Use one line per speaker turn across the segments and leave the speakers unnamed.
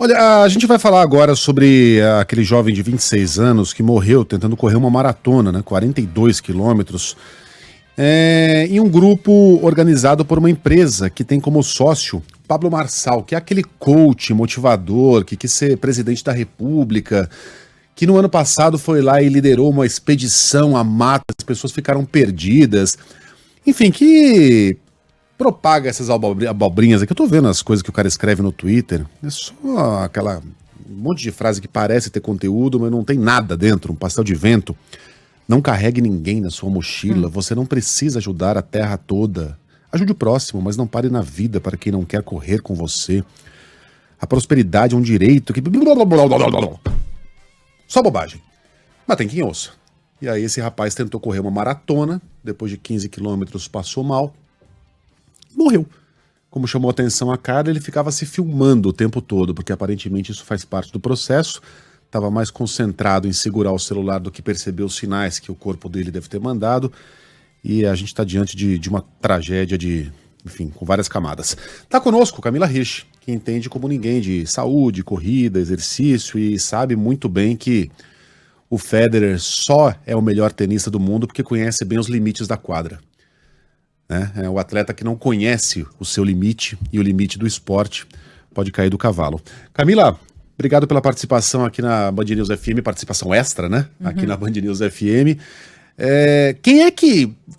Olha, a gente vai falar agora sobre aquele jovem de 26 anos que morreu tentando correr uma maratona, né? 42 quilômetros, em um grupo organizado por uma empresa que tem como sócio Pablo Marçal, que é aquele coach motivador que quis ser presidente da República, que no ano passado foi lá e liderou uma expedição à mata, as pessoas ficaram perdidas. Enfim, que propaga essas abobrinhas aqui. Eu tô vendo as coisas que o cara escreve no Twitter. É só um monte de frase que parece ter conteúdo, mas não tem nada dentro, um pastel de vento. Não carregue ninguém na sua mochila. Você não precisa ajudar a terra toda. Ajude o próximo, mas não pare na vida para quem não quer correr com você. A prosperidade é um direito que... Só bobagem. Mas tem quem ouça. E aí esse rapaz tentou correr uma maratona, depois de 15 quilômetros passou mal, morreu. Como chamou a atenção a cara, ele ficava se filmando o tempo todo, porque aparentemente isso faz parte do processo. Estava mais concentrado em segurar o celular do que perceber os sinais que o corpo dele deve ter mandado. E a gente está diante de uma tragédia enfim, com várias camadas. Está conosco Camila Rich, que entende como ninguém de saúde, corrida, exercício e sabe muito bem que o Federer só é o melhor tenista do mundo porque conhece bem os limites da quadra. É o atleta que não conhece o seu limite e o limite do esporte pode cair do cavalo. Camila, obrigado pela participação aqui na Band News FM, participação extra, né? Aqui na Band News FM.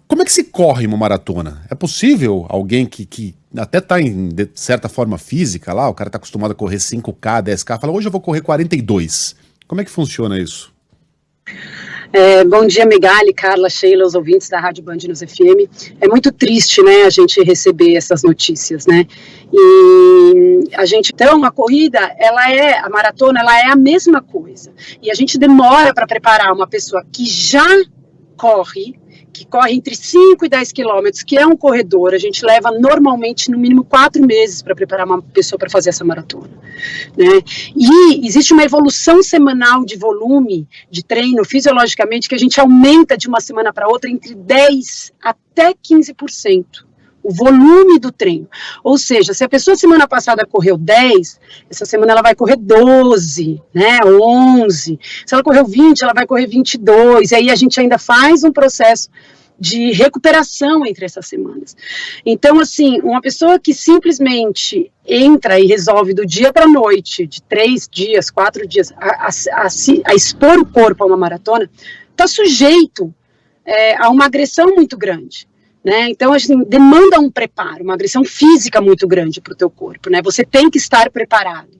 Como é que se corre uma maratona? É possível alguém que até está em certa forma física lá, o cara está acostumado a correr 5K, 10K, fala, hoje eu vou correr 42. Como é que funciona isso?
Bom dia, Megali, Carla, Sheila, os ouvintes da Rádio Band News FM. É muito triste, né, a gente receber essas notícias, né? E então, a corrida, a maratona, ela é a mesma coisa. E a gente demora para preparar uma pessoa que já corre entre 5 e 10 quilômetros, que é um corredor, a gente leva normalmente no mínimo 4 meses para preparar uma pessoa para fazer essa maratona, né? E existe uma evolução semanal de volume de treino, fisiologicamente, que a gente aumenta de uma semana para outra entre 10% até 15%. O volume do treino. Ou seja, se a pessoa semana passada correu 10, essa semana ela vai correr 12, né, 11. Se ela correu 20, ela vai correr 22. E aí a gente ainda faz um processo de recuperação entre essas semanas. Então, assim, uma pessoa que simplesmente entra e resolve do dia para a noite, de 3 dias, 4 dias, a expor o corpo a uma maratona, está sujeito a uma agressão muito grande. Né? Então, assim, demanda um preparo, uma agressão física muito grande para o teu corpo, né? Você tem que estar preparado.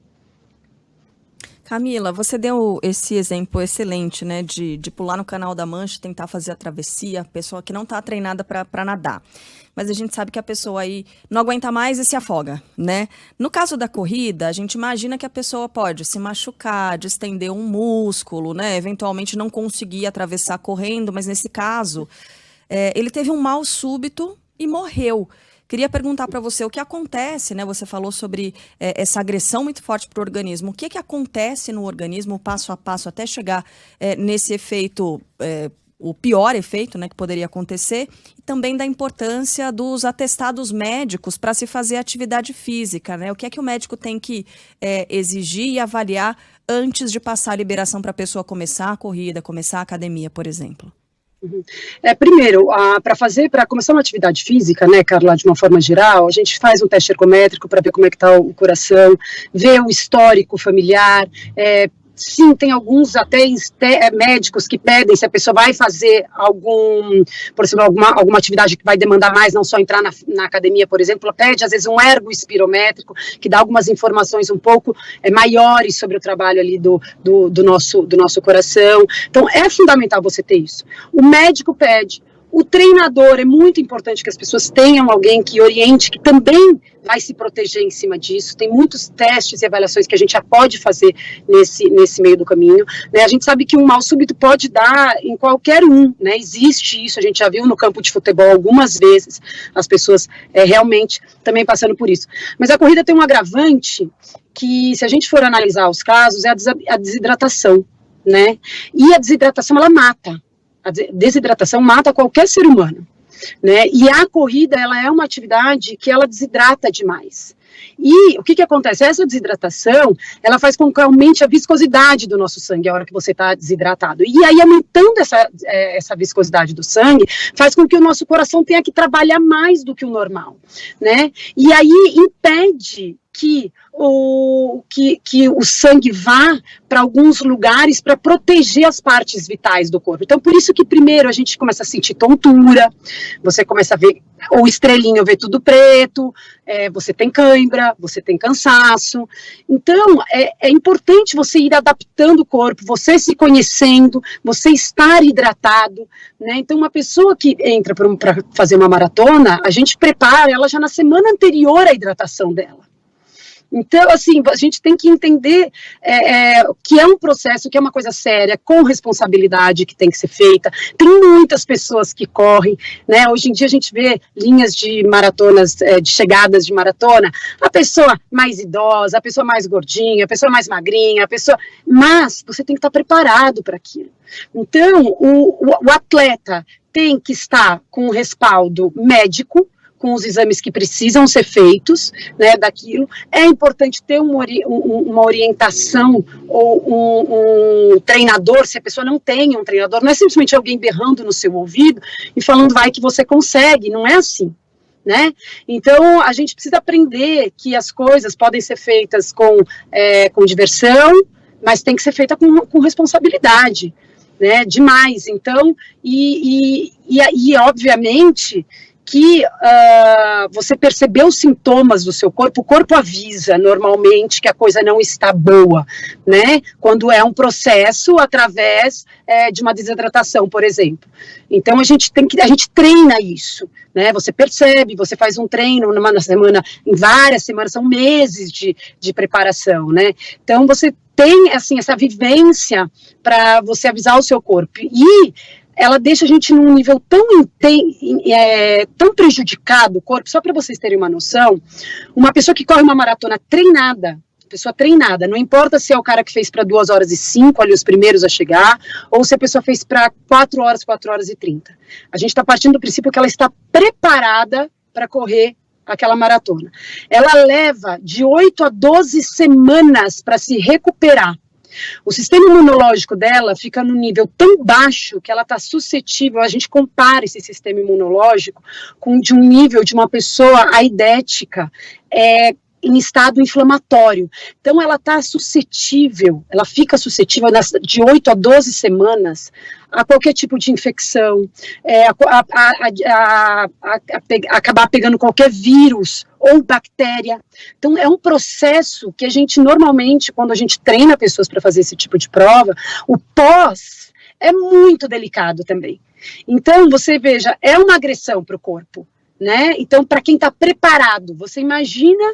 Camila, você deu esse exemplo excelente, né, de pular no Canal da Mancha, tentar fazer a travessia, pessoa que não está treinada para nadar. Mas a gente sabe que a pessoa aí não aguenta mais e se afoga, né? No caso da corrida, a gente imagina que a pessoa pode se machucar, distender um músculo, né? Eventualmente não conseguir atravessar correndo, mas nesse caso... ele teve um mal súbito e morreu. Queria perguntar para você o que acontece, né? Você falou sobre essa agressão muito forte para o organismo. O que acontece no organismo, passo a passo, até chegar nesse efeito, o pior efeito, né, que poderia acontecer, e também da importância dos atestados médicos para se fazer atividade física, né? O que é que o médico tem que exigir e avaliar antes de passar a liberação para a pessoa começar a corrida, começar a academia, por exemplo?
Primeiro, para começar uma atividade física, né, Carla, de uma forma geral, a gente faz um teste ergométrico para ver como é que está o coração, ver o histórico familiar, sim, tem alguns até médicos que pedem se a pessoa vai fazer por exemplo, alguma atividade que vai demandar mais, não só entrar na academia, por exemplo, ela pede às vezes um ergo espirométrico, que dá algumas informações um pouco maiores sobre o trabalho ali do nosso coração. Então é fundamental você ter isso. O médico pede. O treinador, é muito importante que as pessoas tenham alguém que oriente, que também vai se proteger em cima disso. Tem muitos testes e avaliações que a gente já pode fazer nesse meio do caminho, né? A gente sabe que um mal súbito pode dar em qualquer um, né? Existe isso, a gente já viu no campo de futebol algumas vezes, as pessoas realmente também passando por isso. Mas a corrida tem um agravante que, se a gente for analisar os casos, é a desidratação, né? E a desidratação, ela mata. A desidratação mata qualquer ser humano, né? E a corrida, ela é uma atividade que ela desidrata demais. E o que acontece? Essa desidratação, ela faz com que aumente a viscosidade do nosso sangue a hora que você está desidratado. E aí, aumentando essa viscosidade do sangue, faz com que o nosso coração tenha que trabalhar mais do que o normal, né? E aí impede que o sangue vá para alguns lugares para proteger as partes vitais do corpo. Então, por isso que primeiro a gente começa a sentir tontura, você começa a ver o estrelinho, vê tudo preto, você tem cãibra, você tem cansaço. Então, é importante você ir adaptando o corpo, você se conhecendo, você estar hidratado, né? Então, uma pessoa que entra para fazer uma maratona, a gente prepara ela já na semana anterior à hidratação dela. Então, assim, a gente tem que entender que é um processo, que é uma coisa séria, com responsabilidade que tem que ser feita. Tem muitas pessoas que correm, né? Hoje em dia a gente vê linhas de maratonas, de chegadas de maratona, a pessoa mais idosa, a pessoa mais gordinha, a pessoa mais magrinha, mas você tem que estar preparado para aquilo. Então, o atleta tem que estar com o respaldo médico, com os exames que precisam ser feitos, né, daquilo. É importante ter uma orientação ou um treinador, se a pessoa não tem um treinador, não é simplesmente alguém berrando no seu ouvido e falando, vai que você consegue, não é assim, né? Então, a gente precisa aprender que as coisas podem ser feitas com diversão, mas tem que ser feita com responsabilidade, né, demais. Então, e obviamente, que você percebeu os sintomas do seu corpo, o corpo avisa normalmente que a coisa não está boa, né? Quando é um processo através de uma desidratação, por exemplo. Então a gente treina isso, né? Você percebe, você faz um treino numa semana, em várias semanas, são meses de preparação, né? Então você tem assim, essa vivência para você avisar o seu corpo. E ela deixa a gente num nível tão prejudicado, o corpo, só para vocês terem uma noção, uma pessoa que corre uma maratona treinada, não importa se é o cara que fez para 2h05, ali os primeiros a chegar, ou se a pessoa fez para 4h30. A gente está partindo do princípio que ela está preparada para correr aquela maratona. Ela leva de 8 a 12 semanas para se recuperar. O sistema imunológico dela fica no nível tão baixo que ela está suscetível, a gente compara esse sistema imunológico com de um nível de uma pessoa aidética, em estado inflamatório. Então ela está suscetível, ela fica suscetível de 8 a 12 semanas a qualquer tipo de infecção, acabar pegando qualquer vírus ou bactéria. Então é um processo que a gente normalmente, quando a gente treina pessoas para fazer esse tipo de prova, o pós é muito delicado também. Então você veja, é uma agressão para o corpo, né? Então para quem está preparado, você imagina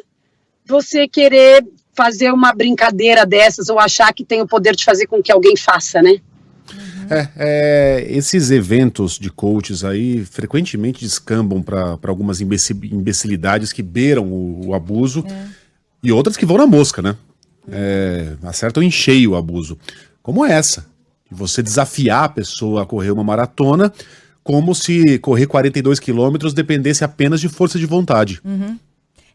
você querer fazer uma brincadeira dessas ou achar que tem o poder de fazer com que alguém faça, né?
Esses eventos de coaches aí frequentemente descambam para algumas imbecilidades que beiram o abuso e outras que vão na mosca, né? Acertam em cheio o abuso. Como essa, você desafiar a pessoa a correr uma maratona como se correr 42 quilômetros dependesse apenas de força de vontade.
Uhum.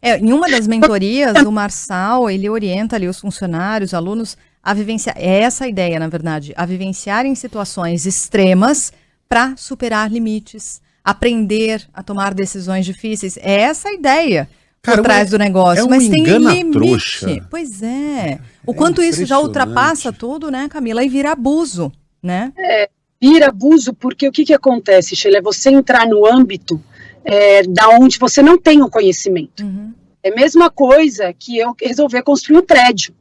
Em uma das mentorias, o Marçal, ele orienta ali os funcionários, alunos, a vivenciar, é essa a ideia, na verdade, a vivenciar em situações extremas para superar limites, aprender a tomar decisões difíceis. É essa a ideia por trás do negócio. Mas tem limite. Trouxa. Pois é. O quanto isso já ultrapassa tudo, né, Camila? E vira abuso, né?
Vira abuso porque o que acontece, Sheila? É você entrar no âmbito da onde você não tem o conhecimento. Uhum. É a mesma coisa que eu resolver construir um prédio,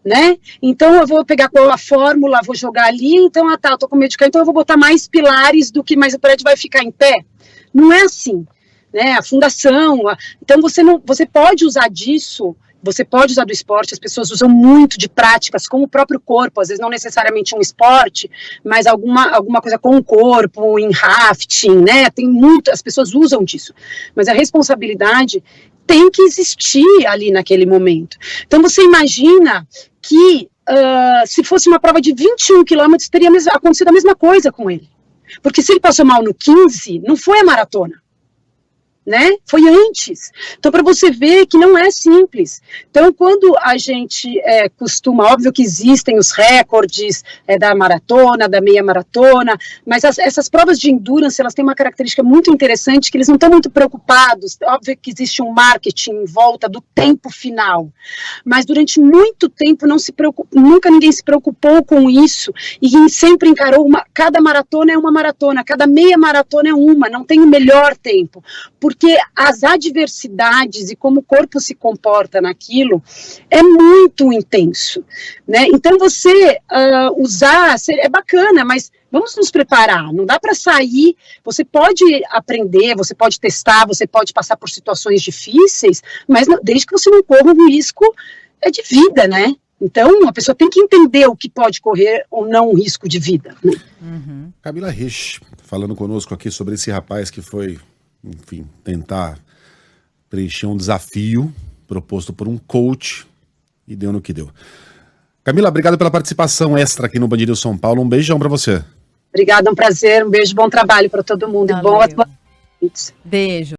né? Então eu vou pegar a fórmula, vou jogar ali, então, eu tô com medo de cair, então eu vou botar mais pilares mas o prédio vai ficar em pé. Não é assim, né? A fundação, então você pode usar disso, você pode usar do esporte, as pessoas usam muito de práticas com o próprio corpo, às vezes não necessariamente um esporte, mas alguma coisa com o corpo, em rafting, né? As pessoas usam disso, mas a responsabilidade tem que existir ali naquele momento. Então você imagina que se fosse uma prova de 21 quilômetros, teria acontecido a mesma coisa com ele, porque se ele passou mal no 15, não foi a maratona. né? Foi antes. Então, para você ver que não é simples. Então, quando a gente costuma, óbvio que existem os recordes da maratona, da meia maratona, mas essas provas de endurance, elas têm uma característica muito interessante, que eles não estão muito preocupados, óbvio que existe um marketing em volta do tempo final, mas durante muito tempo nunca ninguém se preocupou com isso, e sempre encarou, cada maratona é uma maratona, cada meia maratona é uma, não tem o melhor tempo, porque as adversidades e como o corpo se comporta naquilo é muito intenso, né? Então você usar, é bacana, mas vamos nos preparar, não dá para sair, você pode aprender, você pode testar, você pode passar por situações difíceis, mas desde que você não corra um risco de vida, né? Então, a pessoa tem que entender o que pode correr ou não um risco de vida, né?
Uhum.
Camila Rich, falando conosco aqui sobre esse rapaz que foi, enfim, tentar preencher um desafio proposto por um coach e deu no que deu. Camila, obrigado pela participação extra aqui no Band News São Paulo. Um beijão pra você.
Obrigada, um prazer, um beijo, bom trabalho para todo mundo.
Valeu.
E bom.
Beijo.